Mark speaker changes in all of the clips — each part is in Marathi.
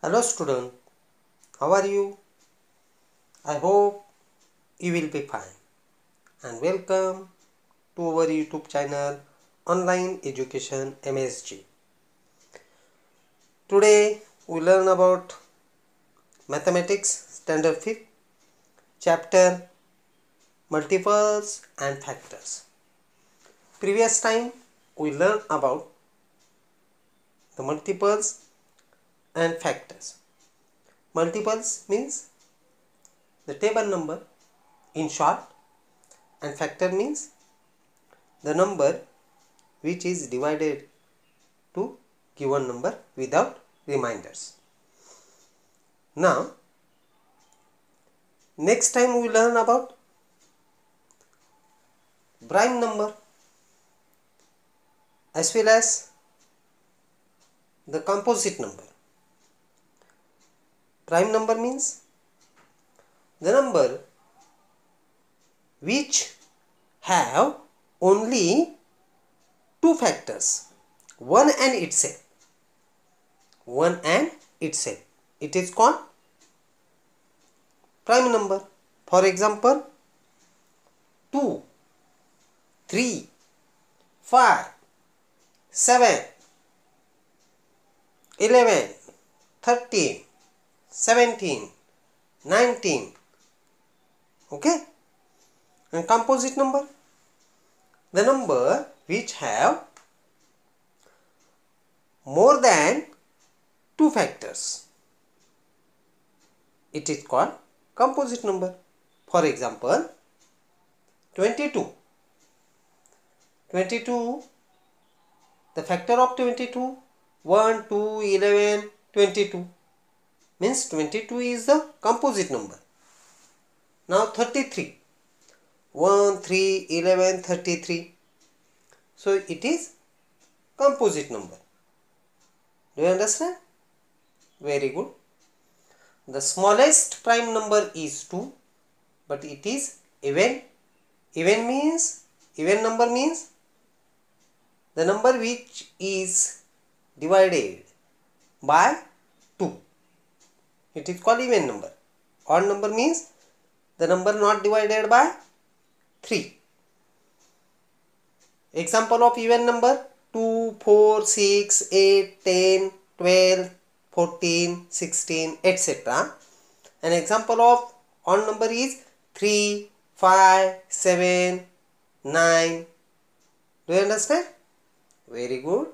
Speaker 1: Hello student, how are you? I hope you will be fine and welcome to our YouTube channel Online Education MSG. Today we learn about Mathematics Standard 5th chapter Multiples and Factors. Previous time we learned about the multiples and factors. Multiples means the table number in short, and factor means the number which is divided to given number without reminders. Now, next time we learn about prime number as well as the composite number. Prime number means the number which have only two factors, one and itself. It is called prime number. For example, 2, 3, 5, 7, 11, 13, 17, 19. Okay? And composite number, the number which have more than two factors. It is called composite number. For example, 22. 22, the factor of 22, 1, 2, 11, 22. Means 22 is the composite number. Now 33. 1, 3, 11, 33. So it is composite number. Do you understand? Very good. The smallest prime number is 2, but it is even. Even number means the number which is divided by 2. It is called even number. Odd number means the number not divided by 3. Example of even number: 2, 4, 6, 8, 10, 12, 14, 16, etc. An example of odd number is 3, 5, 7, 9. Do you understand? Very good.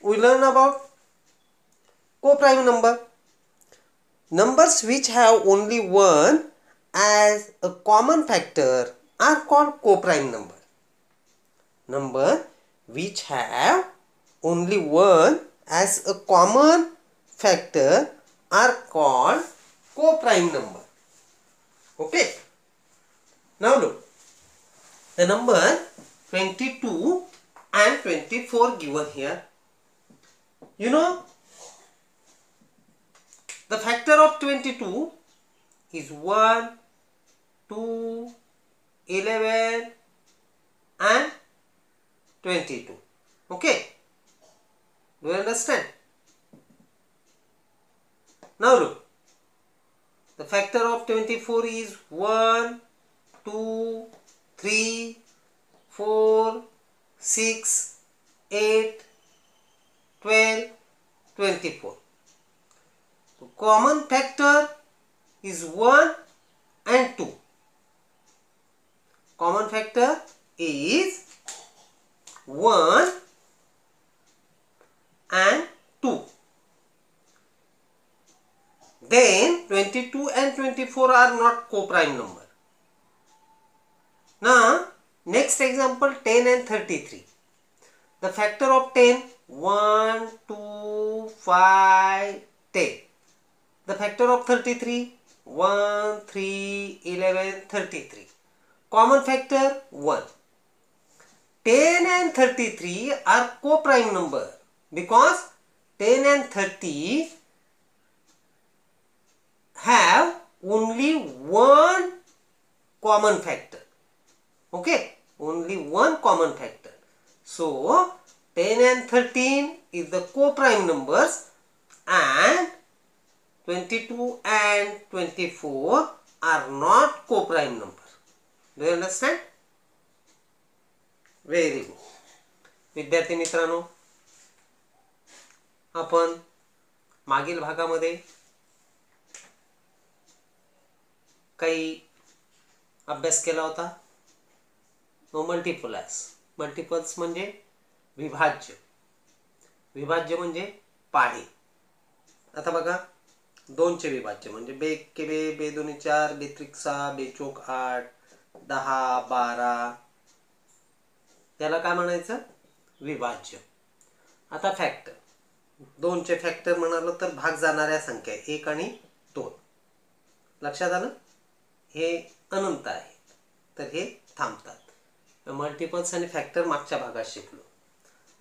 Speaker 1: We learn about co-prime number. Numbers which have only one as a common factor are called co-prime number. Number which have only one as a common factor are called co-prime number. Okay. Now look, the number 22 and 24 given here. You know, the factor of 22 is 1, 2, 11 and 22. Okay. Do you understand? Now look, the factor of 24 is 1, 2, 3, 4, 6, 8, 12, 24. So common factor is 1 and 2. Common factor is 1 and 2. Then 22 and 24 are not co-prime number. Now next example, 10 and 33. The factor of 10, 1, 2, 5, 10. The factor of 33, 1, 3, 11, 33. Common factor 1. 10 and 33 are co-prime number because 10 and 30 have only one common factor. Okay, only one common factor. So 10 and 13 is the co-prime numbers, and 22 and 24 are not co-prime numbers. Do you understand? Very good. विद्यार्थी मित्रांनो, आपण मागील भागामध्ये काही अभ्यास केला होता. मल्टिपल्स म्हणजे विभाज्य. विभाज्य म्हणजे पाढे. आता बघा, 2 चे विभाज्य म्हणजे बे के बे, बे दोन्ही 4, बे त्रिक 6, बे चौक 8, 10, 12, त्याला काय म्हणायचं? विभाज्य. आता फॅक्टर. 2 चे फॅक्टर म्हणालो तर भाग जाणाऱ्या संख्या 1 आणि 2. लक्षात आलं? हे अनंत आहे, तर हे थांबतात. मल्टिपल्स आणि फॅक्टर मागच्या भागात शिकलो.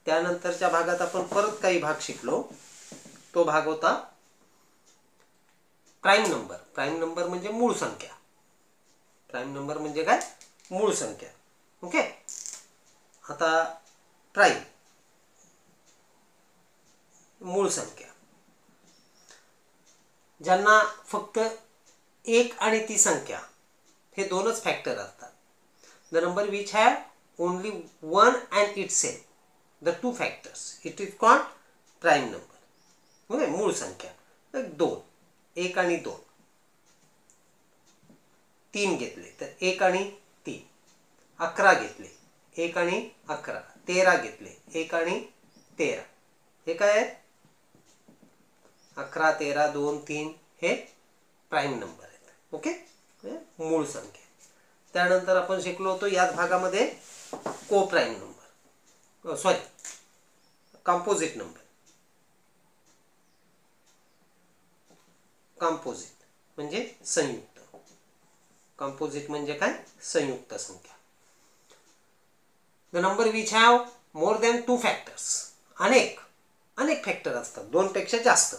Speaker 1: त्यानंतरच्या भागात आपण परत काही भाग शिकलो. तो भाग होता प्राइम नंबर. प्राइम नंबर म्हणजे मूळ संख्या. प्राइम नंबर म्हणजे काय? मूळ संख्या. ओके. आता प्राइम मूळ संख्या, ज्यांना फक्त 1 आणि ती संख्या हे 2च फॅक्टर असतात. The number which have only 1 and itself, the 2 factors, it is called prime number. Okay. मूळ संख्या 2, 1 आणि 2. 3 घेतले तर 1 आणि 3. 11 घेतले 1 आणि 11. 13 घेतले 1 आणि 13. हे काय आहे? 11, 13, 2, 3 हे प्राइम नंबर आहेत. ओके. मूळ संख्या. त्यानंतर आपण शिकलो होतो याच भागामध्ये को prime number, composite number. Composite म्हणजे संयुक्त. कंपोजिट म्हणजे काय? संयुक्त संख्या. The number which have more than 2 factors. अनेक फॅक्टर असतात, 2 पेक्षा जास्त.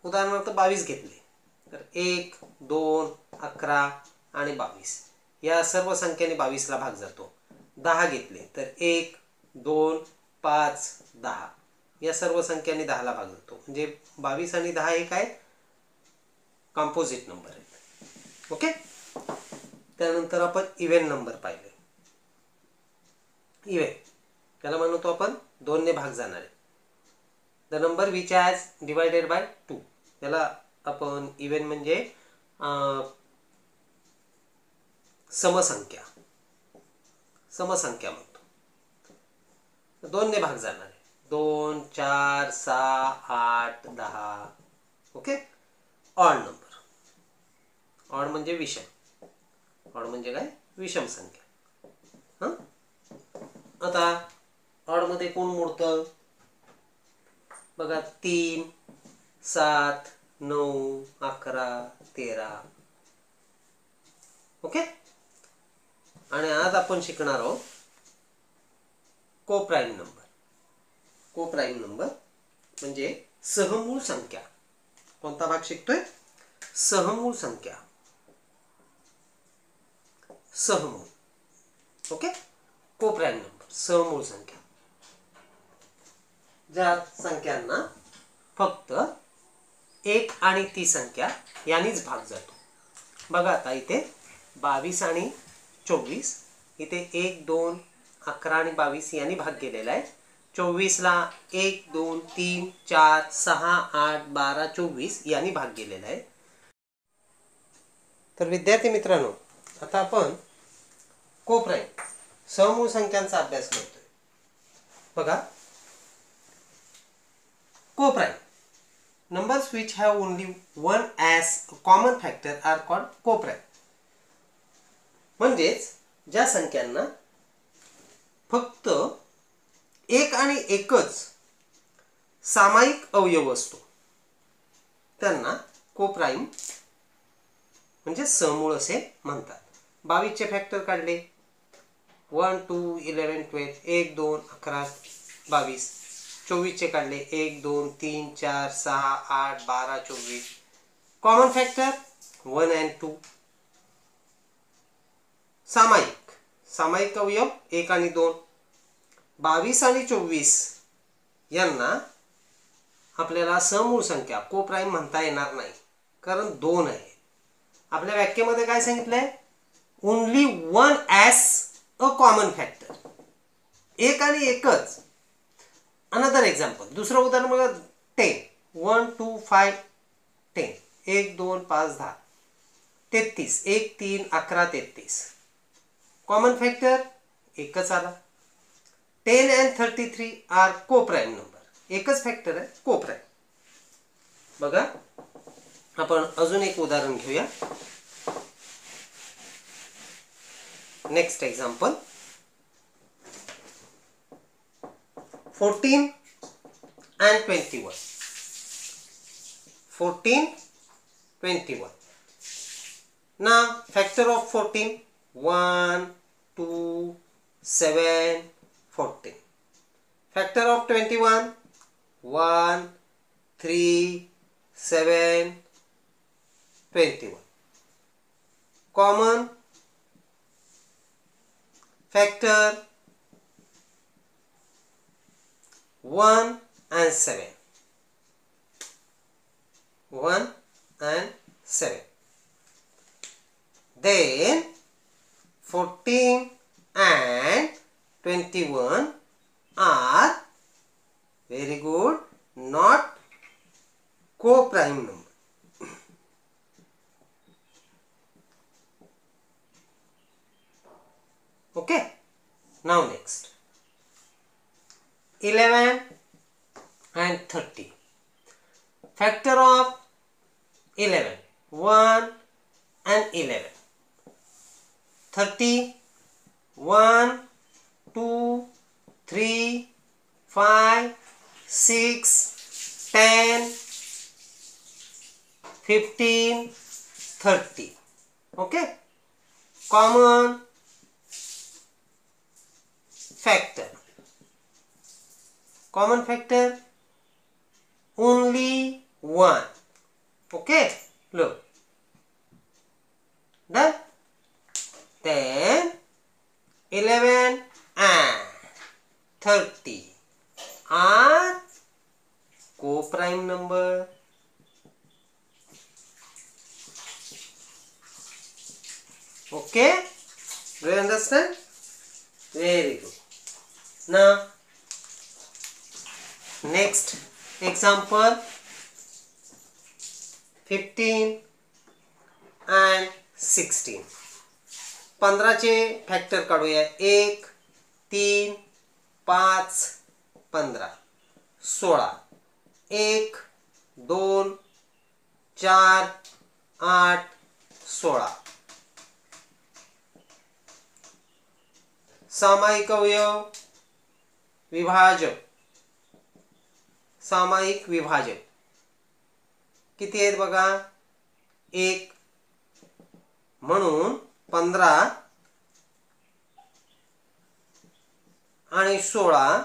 Speaker 1: उदाहरणार्थ 22 घेतले तर 1, 2, 11 आणि 22 या सर्व संख्येने 22 ला भाग जातो. 10 घेतले तर 1, 2, 5, 10 या सर्व संख्येने 10 ला भाग जातो. म्हणजे 22 आणि 10 हे काय? कंपोजिट नंबर आहेत. ओके. त्यानंतर आपण इव्हन नंबर पाहिले. इव्हन त्याला म्हणतो आपण 2 ने भाग जाणारे. The number which has divided by 2, त्याला आपण इव्हन म्हणजे समसंख्या म्हणतो. 2 ने भाग जाणारे. 2, 4, 6, 8, 10. ओके. Odd number. ऑड म्हणजे विषम. ऑड म्हणजे काय? विषम संख्या. आता ऑड मध्ये कोण मोडतं? बघा, 3, 7, 9, 11, 13. ओके. आणि आज आपण शिकणार आहोत कोप्राइम नंबर. कोप्राइम नंबर म्हणजे सहमूळ संख्या. कोणता भाग शिकतोय? सहमूळ संख्या. सहमूळ. ओके. कोप्राइम नंबर सहमूळ संख्या, ज्या संख्यांना फक्त 1 आणि ती संख्या यांनीच भाग जातो. बघा आता इथे 22 आणि 24, इथे 1, 2, 11 आणि 22 यांनी भाग केलेला आहे. 24 ला 1, 2, 3, 4, 6, 8, 12, 24 यांनी भाग केलेला आहे. तर विद्यार्थी मित्रांनो, आता आपण कोप्राइम सहमूळ संख्यांचा अभ्यास करतोय. बघा, coprime numbers which have only 1 as a common factor are called coprime. म्हणजेच ज्या संख्यांना फक्त 1 आणि 1च सामायिक अवयव असतो त्यांना कोप्राइम म्हणजे सहमूळ असे म्हणतात. 22 चे फॅक्टर काढले. 1, 2, 11, 12, 1, 2, 11, 22. 24 चे काढले. 1, 2, 3, 4, 6, 8, 12, 24. Common factor 1 and 2. सामायिक अवयव 1 आणि 2. 22 आणि 24 यांना आपल्याला समूळ संख्या कोप्राईम म्हणता येणार नाही, कारण 2 आहे. आपल्या व्याख्येमध्ये काय सांगितलंय? Only one as a common factor. एक आणि एकच. अनदर एक्झाम्पल, दुसरं उदाहरण बघा. 10 1 2 5 10 1 2 5 10 33 1 3 11 33. कॉमन फॅक्टर एकच आला. 10 and 33 आर कोप्राईम नंबर. एकच फॅक्टर आहे, कोप्राईम. बघा, आपण अजून एक उदाहरण घेऊया. Next example, 14 and 21. 14 21. Now factor of 14, 1 2 7 14. Factor of 21, 1 3 7 21. Common factor 1 and 7. 1 and 7. Then 14 and 21 are very good, not co-prime number. Okay. Now next, 11 and 30. Factor of 11, 1 and 11. 30, 1 2 3 5 6 10 15 30. Okay. Common factor. Common factor only 1. Okay. Look. Done. Then 11 and 30 are co-prime number. Okay. Do you understand? Very good. Now next example, 15 and 16. 15 चे फॅक्टर काढूया. 1 3 5 15 16. 1 2 4 8 16. सामायिक अवयव विभाजक. सामायिक विभाजक किती आहेत बघा? 1. म्हणून 15 आणि 16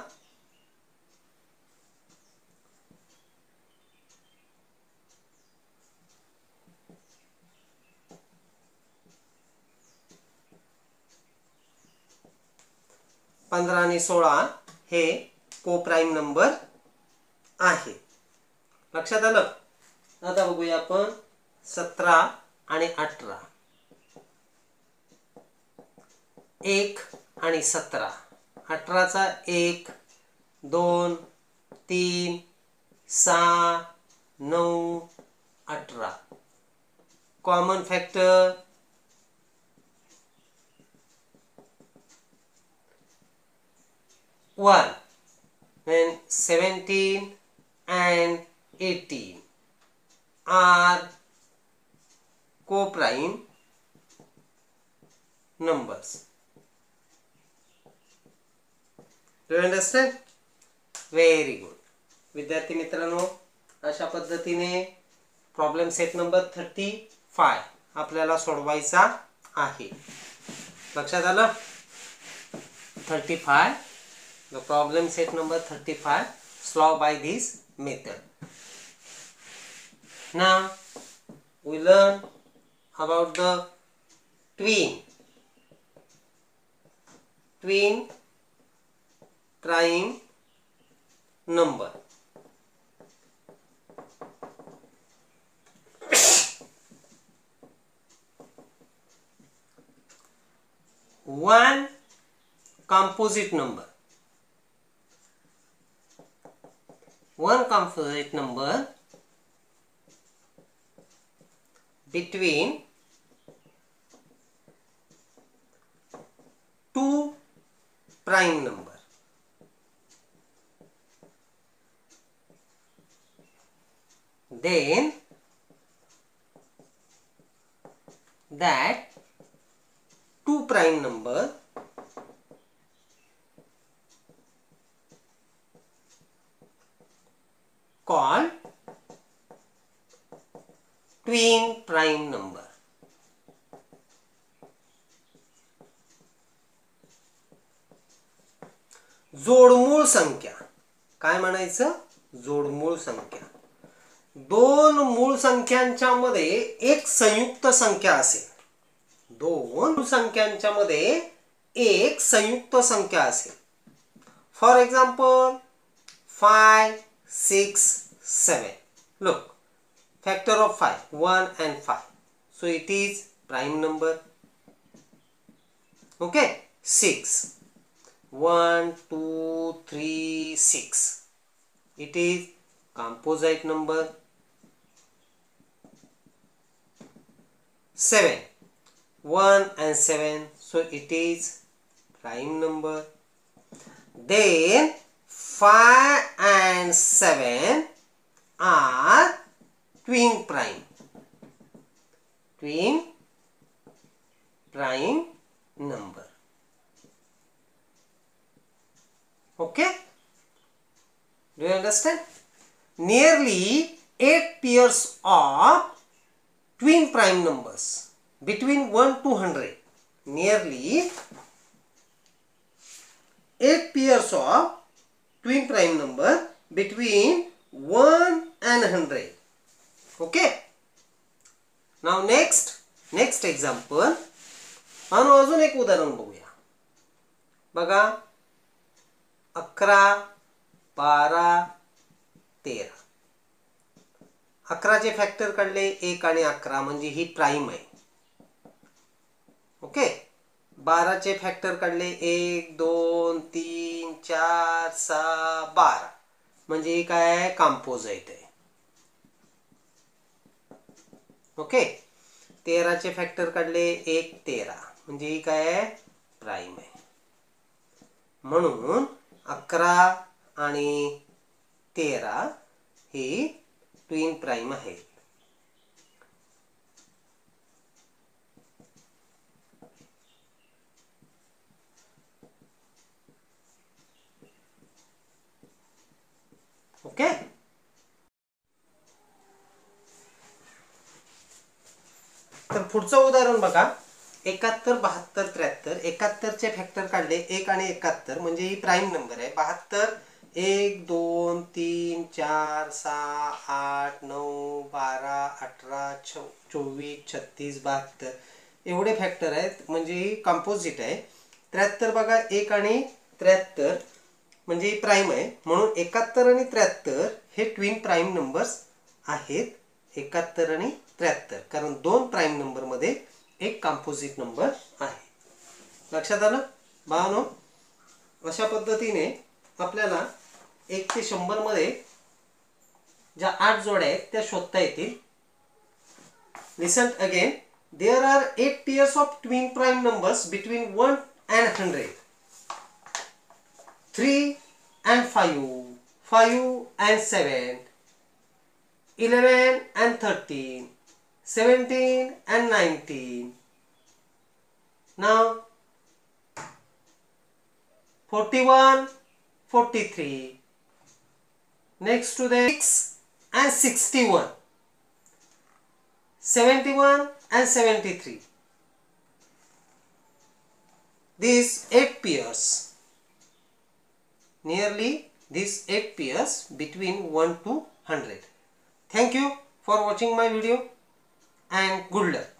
Speaker 1: 15 आणि 16 हे कोप्राईम नंबर आहे. लक्षात आलं? आता बघूया आपण 17 आणि 18. 1 आणि 17. 18 चा 1 2 3 6 9 18. Common factor 1. Then 17 and 18 are co-prime numbers. Do you understand? Very good. विद्यार्थी मित्रांनो, अशा पद्धतीने प्रॉब्लेम सेट नंबर 35 आपल्याला सोडवायचा आहे. लक्षात आलं? 35. The problem set number 35 solved by this method. Now we learn about the twin prime number. One composite number. One composite number between two prime number. Then that two prime number called twin prime number. जोडमूळ संख्या काय म्हणायचं? जोडमूळ संख्या. दोन मूळ संख्यांच्या मध्ये एक संयुक्त संख्या असेल. दोन संख्यांच्या मध्ये एक संयुक्त संख्या असेल. For example 5, 6, 7. Look, factor of 5, 1 and 5. So it is prime number. Okay, 6. 1, 2, 3, 6. It is composite number. 7. 1 and 7. So it is prime number. Then 5 and 7 are twin prime. Twin prime number. Okay? Do you understand? Nearly 8 pairs of twin prime numbers between 1 to 100. Nearly 8 pairs of twin prime number between 1 and 100. Okay? Now next example. अजून एक उदाहरण बघूया. बघा 11, 12, 13. 11 चे फॅक्टर काढले 1 आणि 11 म्हणजे ही प्राइम आहे. ओके. 12 चे फॅक्टर काढले 1, 2, 3, 4, 6, 12 म्हणजे ही काय आहे? कंपोजिट आहे. ओके. 13 चे फॅक्टर काढले 1, 13 म्हणजे ही काय आहे? प्राइम आहे. म्हणून 11 आणि 13 ही ट्विन प्राइम आहेत. ओके. तर पुढचं उदाहरण बघा. 71, 72, 73. 71 चे फॅक्टर काढले 1 आणि 71 म्हणजे ही प्राइम नंबर आहे. 72 1, 2, 3, 4, 6, 8, 9, 12, 18, 24, 36, 72 एवढे फॅक्टर आहेत म्हणजे ही कंपोजिट आहे. 73 बघा 1 आणि 73 म्हणजे ही प्राइम आहे. म्हणून 71 आणि 73 हे ट्विन प्राइम नंबर्स आहेत. 71 आणि 73 कारण दोन प्राइम नंबर मध्ये एक कंपोजिट नंबर आहे. लक्षात आलं बाळांनो? अशा पद्धतीने आपल्याला 1 ते 100 मध्ये ज्या 8 जोड्या आहेत त्या शोधता येतील. Listen again. There are 8 pairs of twin prime numbers between 1 and 100. 3 and 5, 5 and 7, 11 and 13, 17 and 19. Now 41, 43. Next to the 6 and 61, 71 and 73. These 8 pairs. Nearly these 8 pairs between 1 to 100. Thank you for watching my video and good luck.